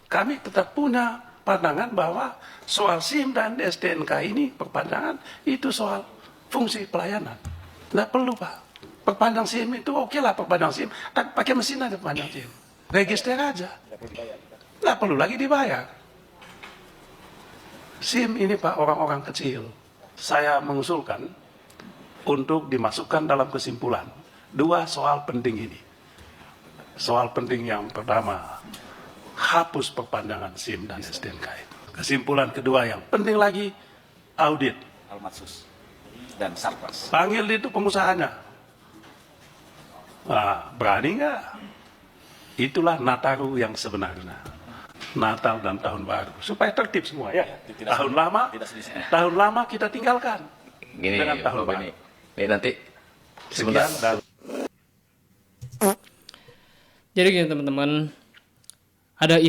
kami tetap punya pandangan bahwa soal SIM dan STNK ini perpanjangan itu soal fungsi pelayanan. Tidak perlu Pak. Perpanjang SIM itu oke lah perpanjang SIM. Tapi pakai mesin aja perpanjang SIM. Register aja. Tidak perlu lagi dibayar. SIM ini Pak orang-orang kecil. Saya mengusulkan untuk dimasukkan dalam kesimpulan. 2 soal penting ini. Soal penting yang pertama, hapus perpanjangan SIM dan STNK itu. Kesimpulan kedua yang penting lagi, audit. Almatsus dan Sarpras. Panggil itu pengusahanya. Nah, berani nggak? Itulah Nataru yang sebenarnya. Natal dan Tahun Baru. Supaya tertib semua ya. Tahun lama kita tinggalkan. Gini, dengan Tahun Baru. Ini nanti Sekian dan Jadi gini teman-teman, ada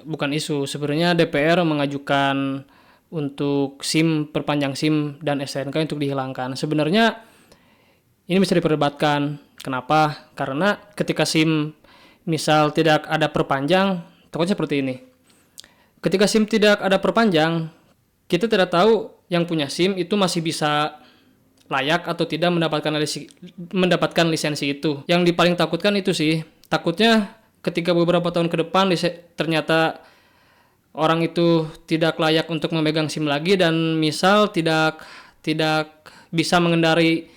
bukan isu, sebenarnya DPR mengajukan untuk SIM, perpanjang SIM dan STNK untuk dihilangkan. Sebenarnya ini bisa diperdebatkan. Kenapa? Karena ketika SIM misal tidak ada perpanjang, takutnya seperti ini. Ketika SIM tidak ada perpanjang, kita tidak tahu yang punya SIM itu masih bisa layak atau tidak mendapatkan lisensi itu. Yang paling takutkan itu sih. Takutnya ketika beberapa tahun ke depan ternyata orang itu tidak layak untuk memegang SIM lagi dan misal tidak bisa mengendari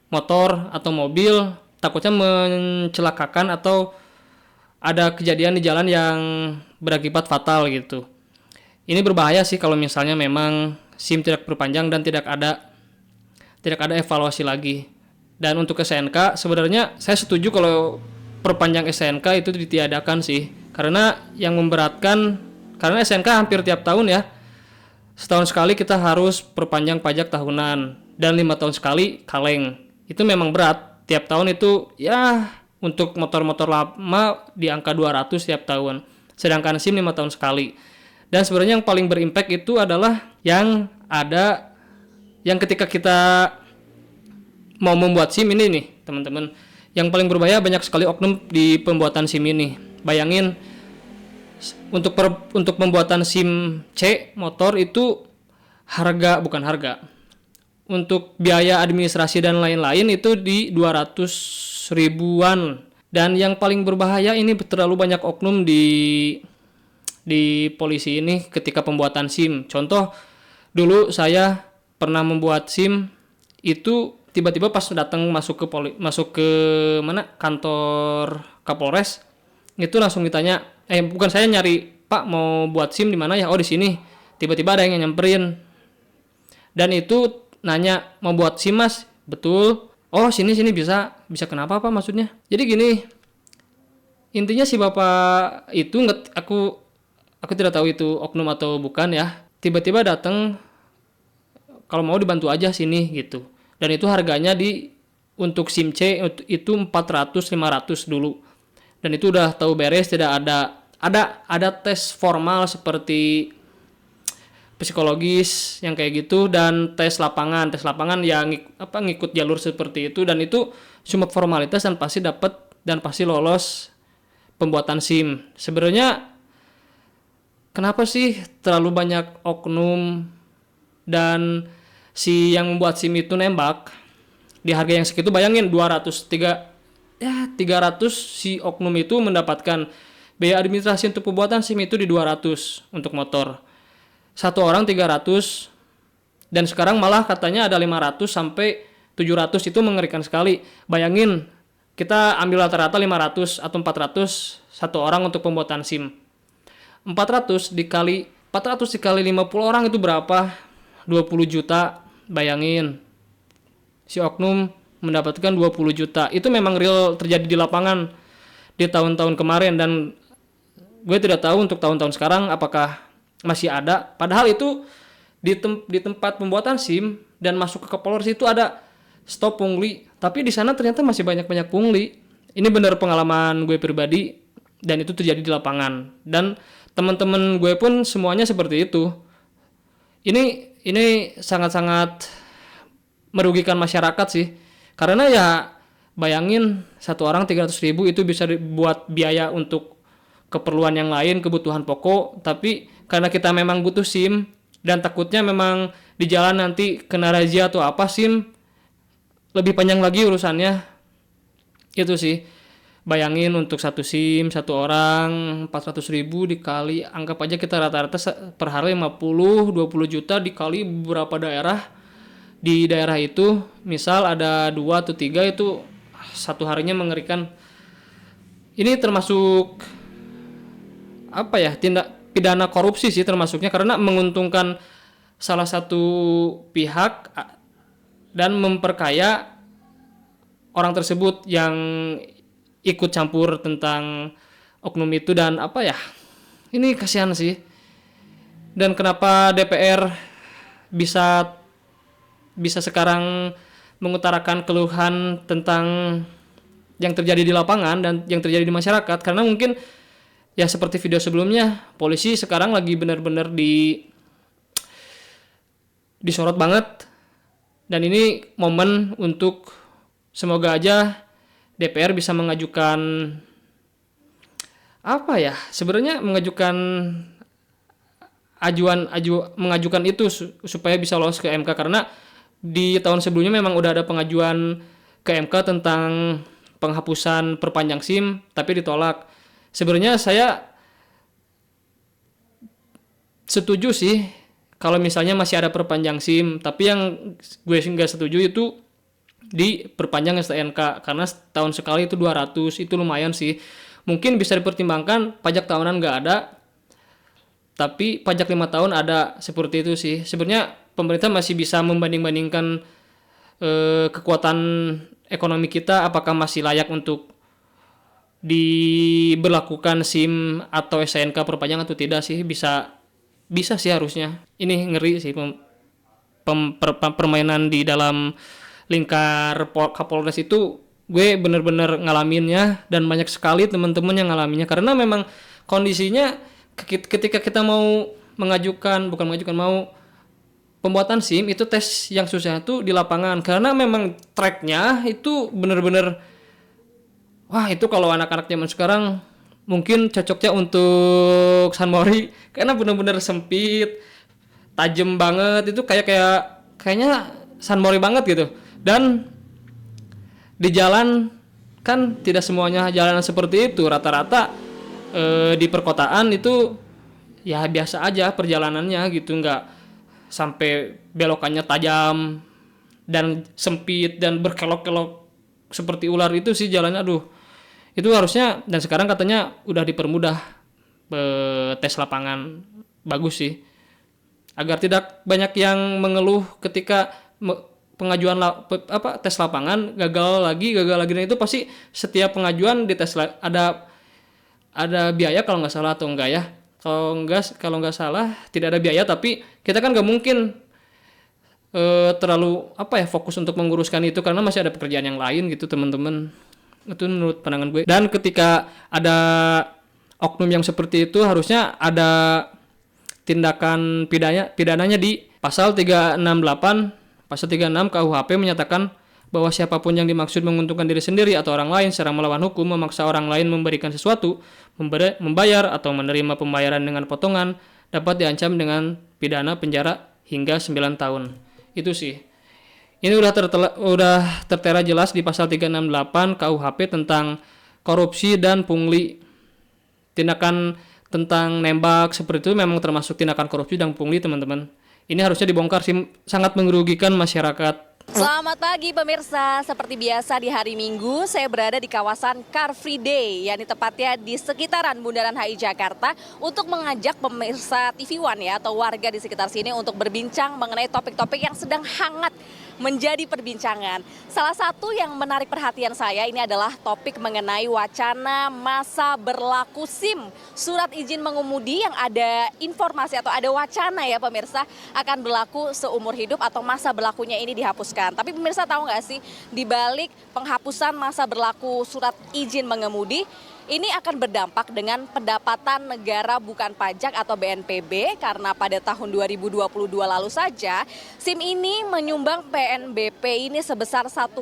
motor atau mobil, takutnya mencelakakan atau ada kejadian di jalan yang berakibat fatal gitu. Ini berbahaya sih kalau misalnya memang SIM tidak berpanjang dan tidak ada evaluasi lagi. Dan untuk STNK sebenarnya saya setuju kalau perpanjang STNK itu ditiadakan sih, karena yang memberatkan, karena STNK hampir tiap tahun ya, setahun sekali kita harus perpanjang pajak tahunan dan 5 tahun sekali kaleng. Itu memang berat, tiap tahun itu ya untuk motor-motor lama di angka 200 tiap tahun, sedangkan SIM 5 tahun sekali. Dan sebenarnya yang paling berimpact itu adalah yang ketika kita mau membuat SIM ini nih teman-teman. Yang paling berbahaya banyak sekali oknum di pembuatan SIM ini. Bayangin untuk pembuatan SIM C motor itu bukan harga. Untuk biaya administrasi dan lain-lain itu di 200 ribuan. Dan yang paling berbahaya ini terlalu banyak oknum di polisi ini ketika pembuatan SIM. Contoh, dulu saya pernah membuat SIM itu tiba-tiba pas datang masuk ke kantor Kapolres, itu langsung ditanya, bukan saya nyari, Pak mau buat SIM di mana ya? Oh di sini. Tiba-tiba ada yang nyamperin. Dan itu nanya, mau buat SIM Mas? Betul. Oh sini bisa kenapa Pak maksudnya? Jadi gini, intinya si Bapak itu aku tidak tahu itu oknum atau bukan ya. Tiba-tiba datang, kalau mau dibantu aja sini gitu. Dan itu harganya untuk SIM C itu 400-500 dulu. Dan itu udah tahu beres, tidak ada tes formal seperti psikologis yang kayak gitu dan tes lapangan yang ngikut jalur seperti itu, dan itu cuma formalitas dan pasti dapat dan pasti lolos pembuatan SIM. Sebenarnya kenapa sih terlalu banyak oknum dan si yang membuat SIM itu nembak di harga yang segitu? Bayangin 300 si oknum itu mendapatkan biaya administrasi untuk pembuatan SIM itu di 200 untuk motor. Satu orang 300 dan sekarang malah katanya ada 500 sampai 700, itu mengerikan sekali. Bayangin kita ambil rata-rata 500 atau 400 satu orang untuk pembuatan SIM. 400 dikali 50 orang itu berapa? 20 juta. Bayangin, si oknum mendapatkan 20 juta. Itu memang real terjadi di lapangan di tahun-tahun kemarin, dan gue tidak tahu untuk tahun-tahun sekarang apakah masih ada. Padahal itu di tempat pembuatan SIM dan masuk ke Kapolres itu ada stop pungli, tapi di sana ternyata masih banyak pungli. Ini benar pengalaman gue pribadi dan itu terjadi di lapangan. Dan teman-teman gue pun semuanya seperti itu. Ini sangat-sangat merugikan masyarakat sih. Karena ya bayangin satu orang 300 ribu itu bisa buat biaya untuk keperluan yang lain, kebutuhan pokok, tapi karena kita memang butuh SIM dan takutnya memang di jalan nanti kena razia atau apa, SIM lebih panjang lagi urusannya. Itu sih. Bayangin untuk satu SIM, satu orang 400.000 dikali, anggap aja kita rata-rata per hari 50-20 juta dikali beberapa daerah. Di daerah itu misal ada 2 atau 3, itu satu harinya mengerikan. Ini termasuk apa ya, tindak pidana korupsi sih termasuknya, karena menguntungkan salah satu pihak dan memperkaya orang tersebut yang ikut campur tentang oknum itu. Dan apa ya, ini kasihan sih. Dan kenapa DPR bisa sekarang mengutarakan keluhan tentang yang terjadi di lapangan dan yang terjadi di masyarakat, karena mungkin ya seperti video sebelumnya, polisi sekarang lagi benar-benar disorot banget. Dan ini momen untuk semoga aja DPR bisa mengajukan apa ya, sebenarnya mengajukan itu supaya bisa lolos ke MK, karena di tahun sebelumnya memang udah ada pengajuan ke MK tentang penghapusan perpanjang SIM tapi ditolak. Sebenarnya saya setuju sih kalau misalnya masih ada perpanjang SIM, tapi yang gue nggak setuju itu di perpanjang STNK, karena tahun sekali itu 200, itu lumayan sih. Mungkin bisa dipertimbangkan pajak tahunan nggak ada, tapi pajak 5 tahun ada, seperti itu sih. Sebenarnya pemerintah masih bisa membanding-bandingkan kekuatan ekonomi kita, apakah masih layak untuk diberlakukan SIM atau STNK perpanjang atau tidak sih. Bisa sih harusnya. Ini ngeri sih permainan di dalam lingkar Kapolres itu. Gue bener-bener ngalaminnya dan banyak sekali teman-teman yang ngalaminnya, karena memang kondisinya ketika kita mau mau pembuatan SIM itu tes yang susah itu di lapangan, karena memang tracknya itu bener-bener wah, itu kalau anak-anak zaman sekarang mungkin cocoknya untuk San Mori, karena bener-bener sempit, tajam banget, itu kayaknya San Mori banget gitu. Dan di jalan kan tidak semuanya jalanan seperti itu, rata-rata di perkotaan itu ya biasa aja perjalanannya gitu, nggak sampai belokannya tajam dan sempit dan berkelok-kelok seperti ular itu sih jalannya. Aduh, itu harusnya, dan sekarang katanya udah dipermudah tes lapangan, bagus sih, agar tidak banyak yang mengeluh ketika pengajuan tes lapangan gagal lagi, dan itu pasti setiap pengajuan di tes ada biaya kalau nggak salah, atau enggak ya, kalau nggak salah tidak ada biaya, tapi kita kan nggak mungkin terlalu fokus untuk menguruskan itu, karena masih ada pekerjaan yang lain gitu teman-teman. Itu menurut pandangan gue. Dan ketika ada oknum yang seperti itu, harusnya ada tindakan pidananya di pasal 368. Pasal 36 KUHP menyatakan bahwa siapapun yang dimaksud menguntungkan diri sendiri atau orang lain secara melawan hukum, memaksa orang lain memberikan sesuatu, membayar atau menerima pembayaran dengan potongan, dapat diancam dengan pidana penjara hingga 9 tahun. Itu sih. Ini udah tertera jelas di pasal 368 KUHP tentang korupsi dan pungli. Tindakan tentang nembak seperti itu memang termasuk tindakan korupsi dan pungli, teman-teman. Ini harusnya dibongkar sih, sangat merugikan masyarakat. Selamat pagi pemirsa, seperti biasa di hari Minggu saya berada di kawasan Car Free Day, yakni tepatnya di sekitaran Bundaran HI Jakarta, untuk mengajak pemirsa TV One ya, atau warga di sekitar sini untuk berbincang mengenai topik-topik yang sedang hangat menjadi perbincangan. Salah satu yang menarik perhatian saya ini adalah topik mengenai wacana masa berlaku SIM, surat izin mengemudi, yang ada informasi atau ada wacana ya pemirsa akan berlaku seumur hidup atau masa berlakunya ini dihapuskan. Tapi pemirsa tahu nggak sih, di balik penghapusan masa berlaku surat izin mengemudi Ini akan berdampak dengan pendapatan negara bukan pajak atau BNPB karena pada tahun 2022 lalu saja SIM ini menyumbang PNBP ini sebesar 1,2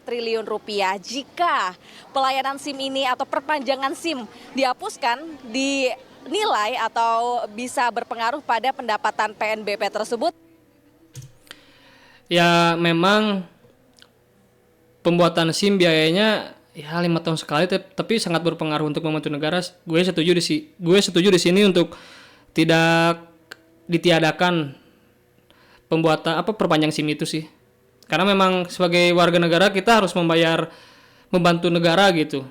triliun rupiah. Jika pelayanan SIM ini atau perpanjangan SIM dihapuskan, dinilai atau bisa berpengaruh pada pendapatan PNBP tersebut. Ya memang pembuatan SIM biayanya ya 5 tahun sekali, tapi sangat berpengaruh untuk membantu negara. Gue setuju di sini untuk tidak ditiadakan pembuatan perpanjang SIM itu sih. Karena memang sebagai warga negara kita harus membantu negara gitu.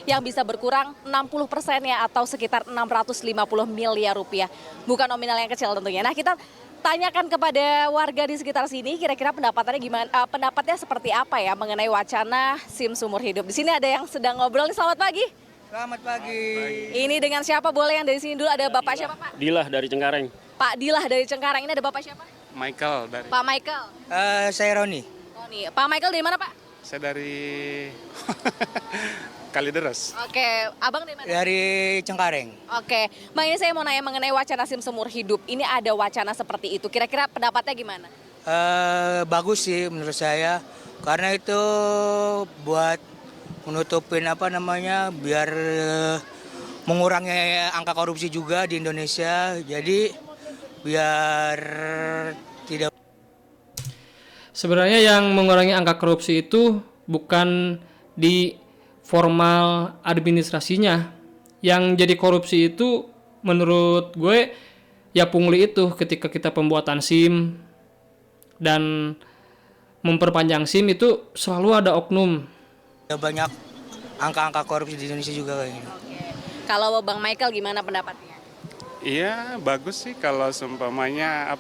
Yang bisa berkurang 60%-nya atau sekitar 650 miliar rupiah. Bukan nominal yang kecil tentunya. Nah, kita tanyakan kepada warga di sekitar sini kira-kira pendapatannya gimana, pendapatnya seperti apa ya mengenai wacana SIM seumur hidup. Di sini ada yang sedang ngobrol nih. Selamat pagi. Selamat pagi. Ini dengan siapa? Boleh yang dari sini dulu, ada Bapak siapa, Pak? Dilah dari Cengkareng. Pak Dilah dari Cengkareng. Ini ada Bapak siapa? Michael dari Pak Michael. Saya Roni. Oh nih, Pak Michael dari mana, Pak? saya dari Kalideres. Oke, Abang dari mana? Dari Cengkareng. Oke, Bang, ini saya mau nanya mengenai wacana SIM seumur hidup. Ini ada wacana seperti itu. Kira-kira pendapatnya gimana? Bagus sih menurut saya. Karena itu buat menutupin biar mengurangi angka korupsi juga di Indonesia. Jadi biar tidak. Sebenarnya yang mengurangi angka korupsi itu bukan di formal administrasinya. Yang jadi korupsi itu menurut gue ya pungli itu ketika kita pembuatan SIM dan memperpanjang SIM itu selalu ada oknum. Banyak angka-angka korupsi di Indonesia juga kayaknya. Oke. Kalau Bang Michael gimana pendapatnya? Iya, bagus sih kalau seumpamanya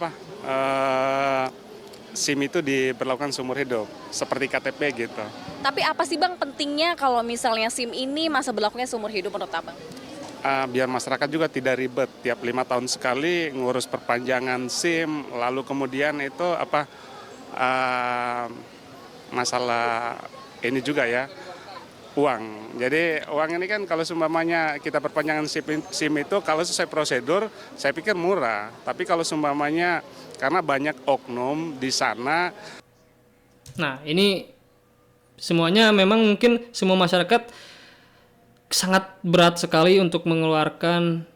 SIM itu diberlakukan seumur hidup, seperti KTP gitu. Tapi apa sih Bang pentingnya kalau misalnya SIM ini masa berlakunya seumur hidup menurut Abang? Biar masyarakat juga tidak ribet, tiap 5 tahun sekali ngurus perpanjangan SIM, lalu kemudian itu masalah ini juga ya, uang. Jadi uang ini kan kalau seumpamanya kita perpanjangan SIM itu kalau sesuai prosedur saya pikir murah. Tapi kalau seumpamanya karena banyak oknum di sana. Nah, ini semuanya memang mungkin semua masyarakat sangat berat sekali untuk mengeluarkan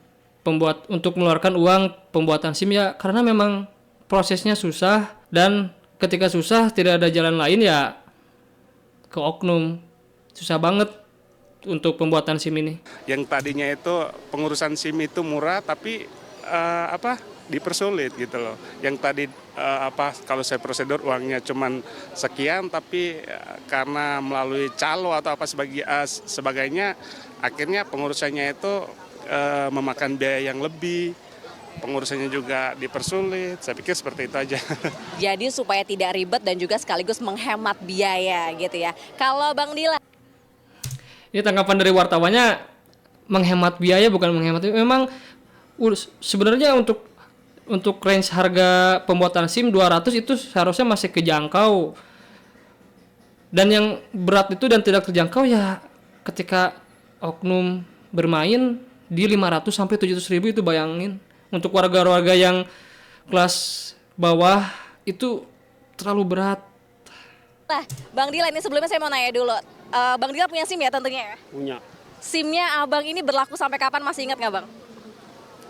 uang pembuatan SIM ya karena memang prosesnya susah dan ketika susah tidak ada jalan lain ya ke oknum. Susah banget untuk pembuatan SIM ini. Yang tadinya itu pengurusan SIM itu murah tapi dipersulit gitu loh. Yang tadi kalau saya prosedur uangnya cuman sekian tapi karena melalui calo atau sebagainya akhirnya pengurusannya itu memakan biaya yang lebih. Pengurusannya juga dipersulit, saya pikir seperti itu aja. Jadi supaya tidak ribet dan juga sekaligus menghemat biaya gitu ya. Kalau Bang Dila? Ini tanggapan dari wartawannya menghemat biaya bukan menghemat. Memang sebenarnya untuk range harga pembuatan SIM 200 itu seharusnya masih kejangkau. Dan yang berat itu dan tidak terjangkau ya ketika oknum bermain di 500 sampai 700 ribu itu bayangin. Untuk warga-warga yang kelas bawah itu terlalu berat. Nah, Bang Dila ini sebelumnya saya mau nanya dulu. Bang Dila punya SIM ya tentunya ya? Punya. SIM-nya Abang ini berlaku sampai kapan, masih ingat nggak Bang?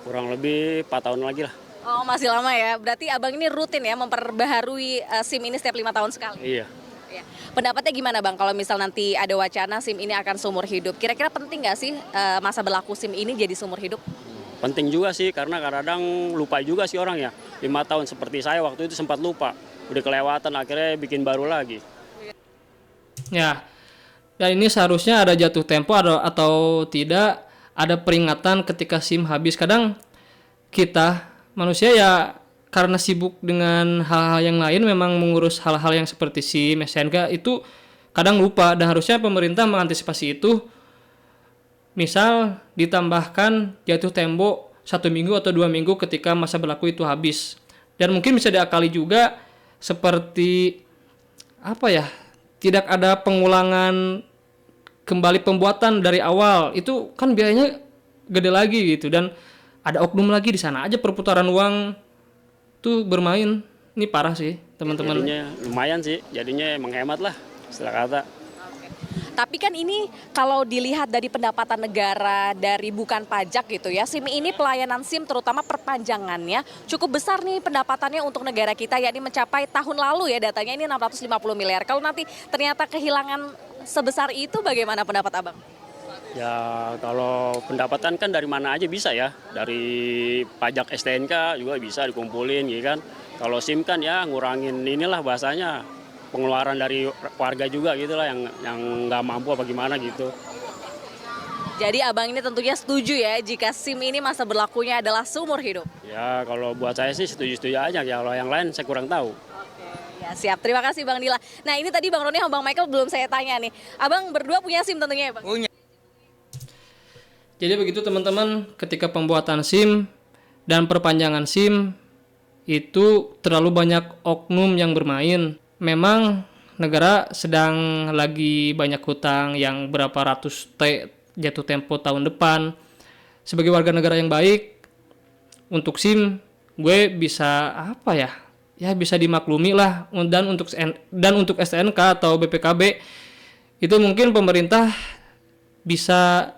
Kurang lebih 4 tahun lagi lah. Oh masih lama ya, berarti Abang ini rutin ya memperbaharui SIM ini setiap 5 tahun sekali? Iya. Ya. Pendapatnya gimana Bang kalau misal nanti ada wacana SIM ini akan seumur hidup? Kira-kira penting nggak sih masa berlaku SIM ini jadi seumur hidup? Penting juga sih karena kadang-kadang lupa juga sih orang ya. 5 tahun seperti saya waktu itu sempat lupa. Udah kelewatan akhirnya bikin baru lagi. Ya, dan ini seharusnya ada jatuh tempo atau tidak ada peringatan ketika SIM habis. Kadang kita manusia ya karena sibuk dengan hal-hal yang lain memang mengurus hal-hal yang seperti SIM, SNK itu kadang lupa dan harusnya pemerintah mengantisipasi itu. Misal ditambahkan jatuh tempo 1 minggu atau 2 minggu ketika masa berlaku itu habis. Dan mungkin bisa diakali juga seperti tidak ada pengulangan kembali pembuatan dari awal. Itu kan biayanya gede lagi gitu, dan ada oknum lagi di sana aja perputaran uang tuh bermain. Ini parah sih teman-teman. Jadinya lumayan sih, jadinya menghemat lah istilah kata. Tapi kan ini kalau dilihat dari pendapatan negara dari bukan pajak gitu ya, SIM ini pelayanan SIM terutama perpanjangannya cukup besar nih pendapatannya untuk negara kita, yakni mencapai tahun lalu ya datanya ini 650 miliar. Kalau nanti ternyata kehilangan sebesar itu bagaimana pendapat Abang? Ya kalau pendapatan kan dari mana aja bisa ya, dari pajak STNK juga bisa dikumpulin gitu kan. Kalau SIM kan ya ngurangin inilah bahasanya, pengeluaran dari warga juga gitu lah yang nggak mampu apa gimana gitu. Jadi Abang ini tentunya setuju ya jika SIM ini masa berlakunya adalah seumur hidup? Ya kalau buat saya sih setuju-setuju aja, ya kalau yang lain saya kurang tahu. Ya siap, terima kasih Bang Dila. Nah ini tadi Bang Roni sama Bang Michael belum saya tanya nih. Abang berdua punya SIM tentunya ya Bang? Punya. Jadi begitu teman-teman, ketika pembuatan SIM dan perpanjangan SIM itu terlalu banyak oknum yang bermain. Memang negara sedang lagi banyak hutang yang berapa ratus T jatuh tempo tahun depan. Sebagai warga negara yang baik, untuk SIM gue bisa apa ya? Ya bisa dimaklumi lah. Dan untuk STNK atau BPKB itu mungkin pemerintah bisa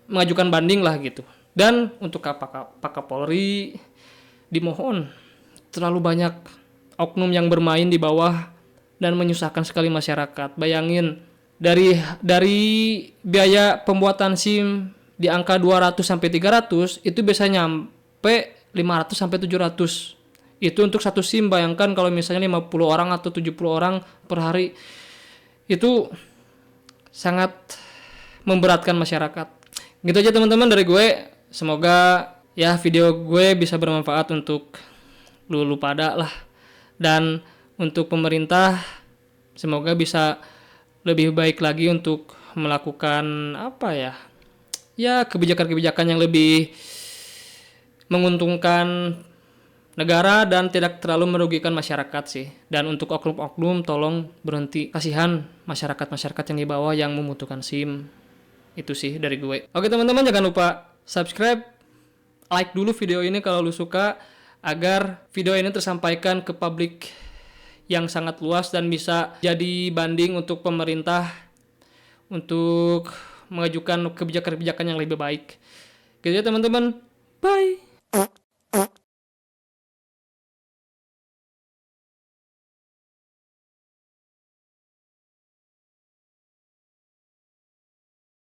mengajukan banding lah gitu. Dan untuk Pak Kapolri dimohon, terlalu banyak oknum yang bermain di bawah dan menyusahkan sekali masyarakat. Bayangin dari biaya pembuatan SIM di angka 200 sampai 300 itu bisa nyampe 500 sampai 700. Itu untuk satu SIM. Bayangkan kalau misalnya 50 orang atau 70 orang per hari. Itu sangat memberatkan masyarakat. Gitu aja teman-teman dari gue. Semoga ya video gue bisa bermanfaat untuk lu pada lah. Dan untuk pemerintah semoga bisa lebih baik lagi untuk melakukan apa ya? Ya kebijakan-kebijakan yang lebih menguntungkan negara dan tidak terlalu merugikan masyarakat sih. Dan untuk oknum-oknum tolong berhenti. Kasihan masyarakat-masyarakat yang di bawah yang membutuhkan SIM. Itu sih dari gue. Oke teman-teman, jangan lupa subscribe, like dulu video ini kalau lu suka, agar video ini tersampaikan ke publik yang sangat luas dan bisa jadi banding untuk pemerintah untuk mengajukan kebijakan-kebijakan yang lebih baik. Gitu ya teman-teman. Bye.